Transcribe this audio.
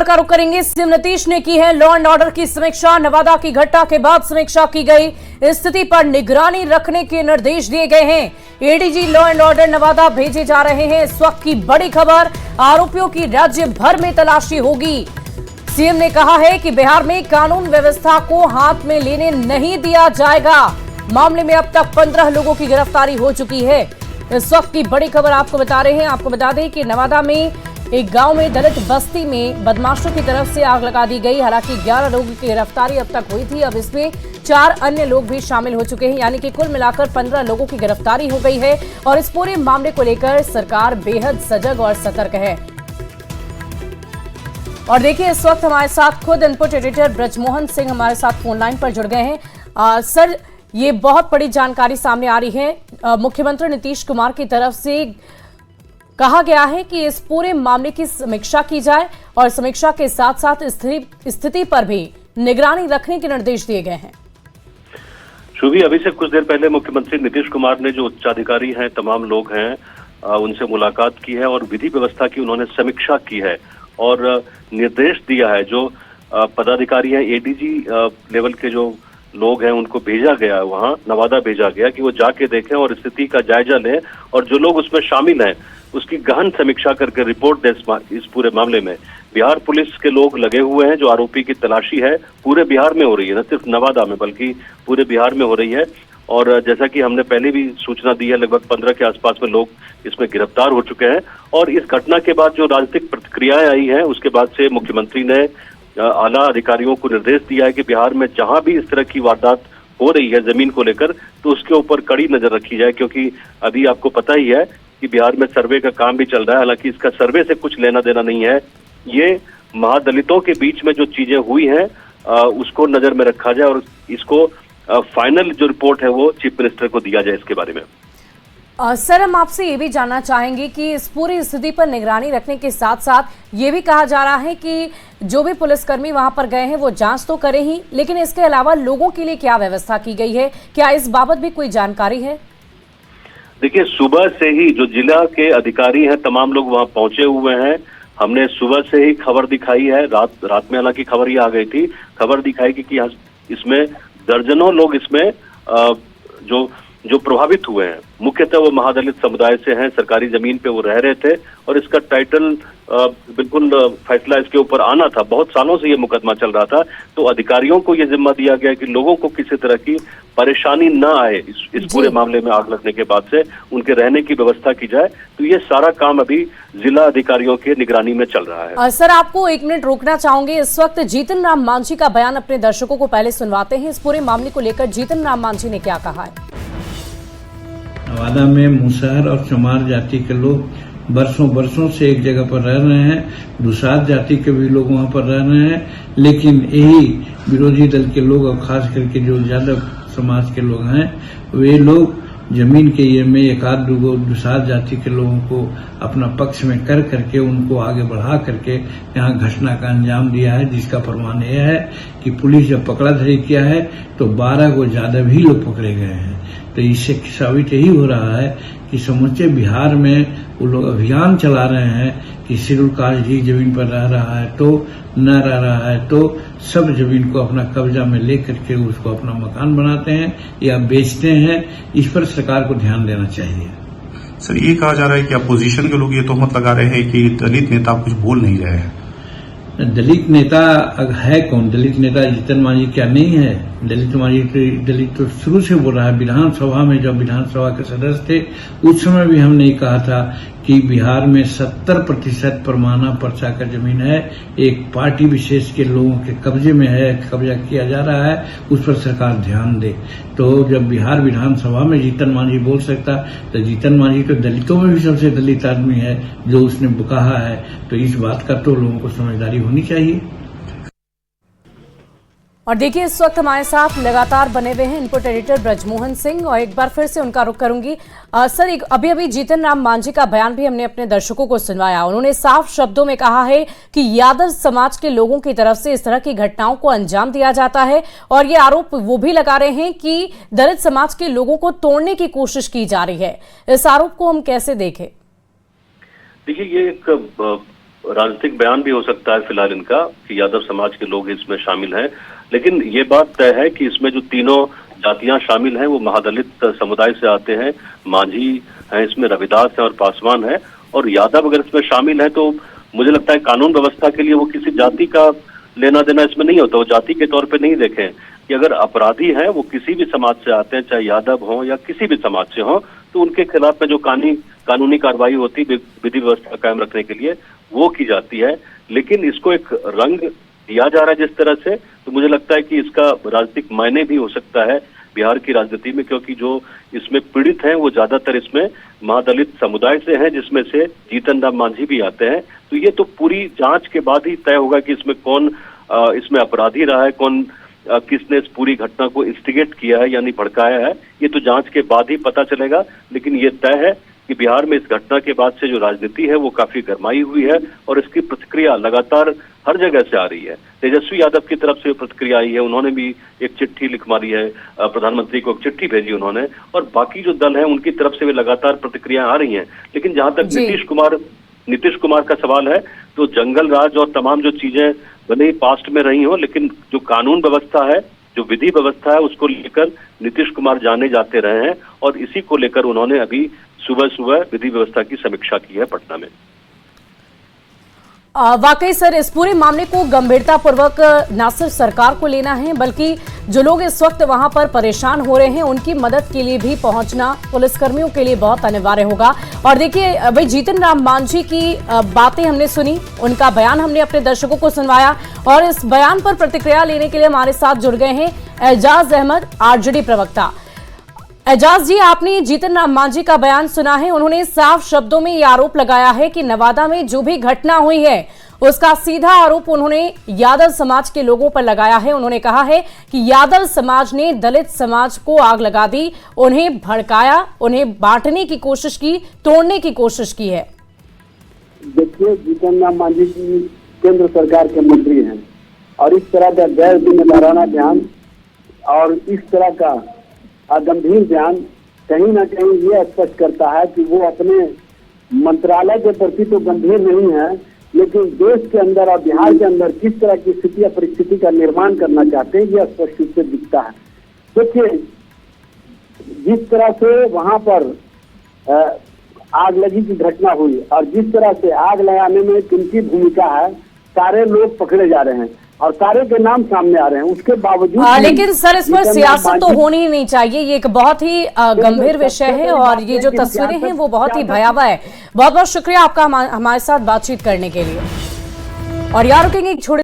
का रुख करेंगे। सीएम नीतीश ने की है लॉ एंड ऑर्डर की समीक्षा। नवादा की घटना के बाद समीक्षा की गई, स्थिति पर निगरानी रखने के निर्देश दिए गए हैं। ADG law and order Nawada भेजे जा रहे हैं। इस वक्त की बड़ी खबर, आरोपियों की राज्य भर में तलाशी होगी। सीएम ने कहा है कि बिहार में कानून व्यवस्था को हाथ में लेने नहीं दिया जाएगा। मामले में अब तक 15 लोगों की गिरफ्तारी हो चुकी है। इस वक्त की बड़ी खबर आपको बता रहे हैं। आपको बता दें कि नवादा में एक गांव में दलित बस्ती में बदमाशों की तरफ से आग लगा दी गई। हालांकि 11 लोगों की गिरफ्तारी अब तक हुई थी। अब इसमें 4 अन्य लोग भी शामिल हो चुके हैं, यानी कि कुल मिलाकर 15 लोगों की गिरफ्तारी हो गई है। और इस पूरे मामले को लेकर सरकार बेहद सजग और सतर्क है। और देखिए, इस वक्त हमारे साथ खुद इनपुट एडिटर ब्रजमोहन सिंह हमारे साथ फोन लाइन पर जुड़ गए हैं। सर, ये बहुत बड़ी जानकारी सामने आ रही है। मुख्यमंत्री नीतीश कुमार की तरफ से कहा गया है कि इस पूरे मामले की समीक्षा की जाए और समीक्षा के साथ साथ स्थिति पर भी निगरानी रखने के निर्देश दिए गए हैं। शुभी, अभी से कुछ देर पहले मुख्यमंत्री नीतीश कुमार ने जो उच्चाधिकारी हैं, तमाम लोग हैं, उनसे मुलाकात की है और विधि व्यवस्था की उन्होंने समीक्षा की है और निर्देश दिया है। जो पदाधिकारी हैं, एडीजी लेवल के जो लोग हैं, उनको भेजा गया, वहां नवादा भेजा गया कि वो जाके देखें और स्थिति का जायजा लें और जो लोग उसमें शामिल हैं उसकी गहन समीक्षा करके रिपोर्ट दें। इस पूरे मामले में बिहार पुलिस के लोग लगे हुए हैं। जो आरोपी की तलाशी है पूरे बिहार में हो रही है, न सिर्फ नवादा में बल्कि पूरे बिहार में हो रही है। और जैसा कि हमने पहले भी सूचना दी है, लगभग 15 के आसपास में लोग इसमें गिरफ्तार हो चुके हैं। और इस घटना के बाद जो राजनीतिक प्रतिक्रियाएं आई हैं, उसके बाद से मुख्यमंत्री ने आला अधिकारियों को निर्देश दिया है कि बिहार में जहां भी इस तरह की वारदात हो रही है जमीन को लेकर, तो उसके ऊपर कड़ी नजर रखी जाए। क्योंकि अभी आपको पता ही है कि बिहार में सर्वे का काम भी चल रहा है। हालांकि इसका सर्वे से कुछ लेना देना नहीं है। ये महादलितों के बीच में जो चीजें हुई हैं उसको नजर में रखा जाए और इसको फाइनल जो रिपोर्ट है वो चीफ मिनिस्टर को दिया जाए इसके बारे में। सर, हम आपसे ये भी जानना चाहेंगे कि इस पूरी स्थिति पर निगरानी रखने के साथ साथ ये भी कहा जा रहा है कि जो भी पुलिसकर्मी वहां पर गए हैं वो जांच तो करें ही, लेकिन इसके अलावा लोगों के लिए क्या व्यवस्था की गई है? क्या इस बाबत भी कोई जानकारी है? देखिए, सुबह से ही जो जिला के अधिकारी हैं, तमाम लोग वहां पहुंचे हुए हैं। हमने सुबह से ही खबर दिखाई है, रात में हालांकि खबर ये आ गई थी, खबर दिखाई कि इसमें दर्जनों लोग इसमें जो प्रभावित हुए हैं, मुख्यतः वो महादलित समुदाय से हैं। सरकारी जमीन पे वो रह रहे थे और इसका टाइटल बिल्कुल फैसला इसके ऊपर आना था। बहुत सालों से ये मुकदमा चल रहा था। तो अधिकारियों को ये जिम्मा दिया गया कि लोगों को किसी तरह की परेशानी न आए। इस पूरे मामले में आग लगने के बाद से उनके रहने की व्यवस्था की जाए। तो ये सारा काम अभी जिला अधिकारियों के निगरानी में चल रहा है। सर, आपको 1 मिनट रोकना चाहूंगे। इस वक्त जीतन राम मांझी का बयान अपने दर्शकों को पहले सुनवाते हैं। इस पूरे मामले को लेकर जीतन राम मांझी ने क्या कहा है? नवादा में मुसहर और चमार जाति के लोग बरसों से एक जगह पर रह रहे हैं। दुसाध जाति के भी लोग वहां पर रह रहे हैं, लेकिन यही विरोधी दल के लोग और खास करके जो यादव समाज के लोग हैं, वे लोग जमीन के ये में एक आध दो दुसाध जाति के लोगों को अपना पक्ष में कर करके उनको आगे बढ़ा करके यहाँ घटना का अंजाम दिया है। जिसका प्रमाण यह है कि पुलिस जब पकड़ा धरी किया है तो 12 को ज्यादा भी लोग पकड़े गए हैं। तो इससे साबित यही हो रहा है कि समूचे बिहार में वो लोग अभियान चला रहे हैं कि शेड्यूल कास्ट ही जमीन पर रह रहा है तो न रह रहा है तो सब जमीन को अपना कब्जा में लेकर के उसको अपना मकान बनाते हैं या बेचते हैं। इस पर सरकार को ध्यान देना चाहिए। सर, ये कहा जा रहा है कि अपोजिशन के लोग ये तोहमत लगा रहे हैं कि दलित नेता कुछ बोल नहीं रहे हैं। दलित नेता है कौन? दलित नेता जीतन मांझी क्या नहीं है? दलित तो शुरू से बोल रहा है। विधानसभा में जब विधानसभा के सदस्य थे उस समय भी हमने कहा था कि बिहार में 70% परमाना पर्चा का जमीन है, एक पार्टी विशेष के लोगों के कब्जे में है, कब्जा किया जा रहा है, उस पर सरकार ध्यान दे। तो जब बिहार विधानसभा में जीतन मांझी बोल सकता तो जीतन मांझी तो दलितों में भी सबसे दलित आदमी है जो उसने कहा है। तो इस बात का तो लोगों को समझदारी होनी चाहिए। और देखिए, इस वक्त हमारे साथ लगातार बने हुए हैं इनपुट एडिटर ब्रजमोहन सिंह और एक बार फिर से उनका रुख करूंगी। सर, अभी जीतन राम मांझी का बयान भी हमने अपने दर्शकों को सुनवाया। उन्होंने साफ शब्दों में कहा है कि यादव समाज के लोगों की तरफ से इस तरह की घटनाओं को अंजाम दिया जाता है और ये आरोप वो भी लगा रहे हैं कि दलित समाज के लोगों को तोड़ने की कोशिश की जा रही है। इस आरोप को हम कैसे देखें? देखिए, ये एक राजनीतिक बयान भी हो सकता है फिलहाल इनका कि यादव समाज के लोग इसमें शामिल हैं, लेकिन ये बात तय है कि इसमें जो तीनों जातियां शामिल हैं वो महादलित समुदाय से आते हैं। मांझी हैं, इसमें रविदास है और पासवान है, और यादव अगर इसमें शामिल है तो मुझे लगता है कानून व्यवस्था के लिए वो किसी जाति का लेना देना इसमें नहीं होता। वो जाति के तौर पे नहीं देखें कि अगर अपराधी हैं वो किसी भी समाज से आते हैं, चाहे यादव हों या किसी भी समाज से हों, तो उनके खिलाफ में जो कानूनी कार्रवाई होती है विधि व्यवस्था कायम रखने के लिए वो की जाती है। लेकिन इसको एक रंग दिया जा रहा है जिस तरह से, तो मुझे लगता है कि इसका राजनीतिक मायने भी हो सकता है बिहार की राजनीति में, क्योंकि जो इसमें पीड़ित हैं वो ज्यादातर इसमें महादलित समुदाय से हैं, जिसमें से जीतन राम मांझी भी आते हैं। तो ये तो पूरी जांच के बाद ही तय होगा कि इसमें कौन इसमें अपराधी रहा है, कौन किसने इस पूरी घटना को इंस्टिगेट किया है यानी भड़काया है, ये तो जांच के बाद ही पता चलेगा। लेकिन ये तय है कि बिहार में इस घटना के बाद से जो राजनीति है वो काफी गरमाई हुई है और इसकी प्रतिक्रिया लगातार हर जगह से आ रही है। तेजस्वी यादव की तरफ से प्रतिक्रिया आई है, उन्होंने भी एक चिट्ठी लिख मारी है, प्रधानमंत्री को एक चिट्ठी भेजी उन्होंने, और बाकी जो दल है उनकी तरफ से भी लगातार प्रतिक्रिया आ रही हैं। लेकिन जहां तक नीतीश कुमार का सवाल है, तो जंगल राज और तमाम जो चीजें भले ही पास्ट में रही हो, लेकिन जो कानून व्यवस्था है, जो विधि व्यवस्था है, उसको लेकर नीतीश कुमार जाने जाते रहे हैं और इसी को लेकर उन्होंने अभी सुबह सुबह विधि व्यवस्था की समीक्षा की है पटना में। वाकई सर, इस पूरे मामले को गंभीरता पूर्वक न सिर्फ सरकार को लेना है, बल्कि जो लोग इस वक्त वहां पर परेशान हो रहे हैं उनकी मदद के लिए भी पहुंचना पुलिसकर्मियों के लिए बहुत अनिवार्य होगा। और देखिए भाई, जीतन राम मांझी की बातें हमने सुनी, उनका बयान हमने अपने दर्शकों को सुनवाया, और इस बयान पर प्रतिक्रिया लेने के लिए हमारे साथ जुड़ गए हैं एजाज अहमद, आरजेडी प्रवक्ता। एजाज जी, आपने जीतन राम मांझी का बयान सुना है। उन्होंने साफ शब्दों में ये आरोप लगाया है कि नवादा में जो भी घटना हुई है उसका सीधा आरोप उन्होंने यादव समाज के लोगों पर लगाया है। उन्होंने कहा है कि यादव समाज ने दलित समाज को आग लगा दी, उन्हें भड़काया, उन्हें बांटने की कोशिश की, तोड़ने की कोशिश की है। देखिए, जीतन राम मांझी जी केंद्र सरकार के मंत्री हैं और इस तरह का गैर जिम्मेदाराना बयान और इस तरह का गंभीर बयान कहीं ना कहीं ये स्पष्ट करता है कि वो अपने मंत्रालय के प्रति तो गंभीर नहीं है, लेकिन देश के अंदर और बिहार के अंदर किस तरह की स्थिति या परिस्थिति का निर्माण करना चाहते हैं यह स्पष्ट रूप से दिखता है। देखिए, जिस तरह से वहां पर आग लगी की घटना हुई और जिस तरह से आग लगाने में किनकी भूमिका है, सारे लोग पकड़े जा रहे हैं और सारे के नाम सामने आ रहे हैं, उसके बावजूद लेकिन सर, इस पर सियासत तो होनी ही नहीं चाहिए। ये एक बहुत ही गंभीर विषय है और ये जो तस्वीरें हैं वो बहुत ही भयावह है। बहुत बहुत शुक्रिया आपका हमारे साथ बातचीत करने के लिए। और यार रुकेंगे एक छोटे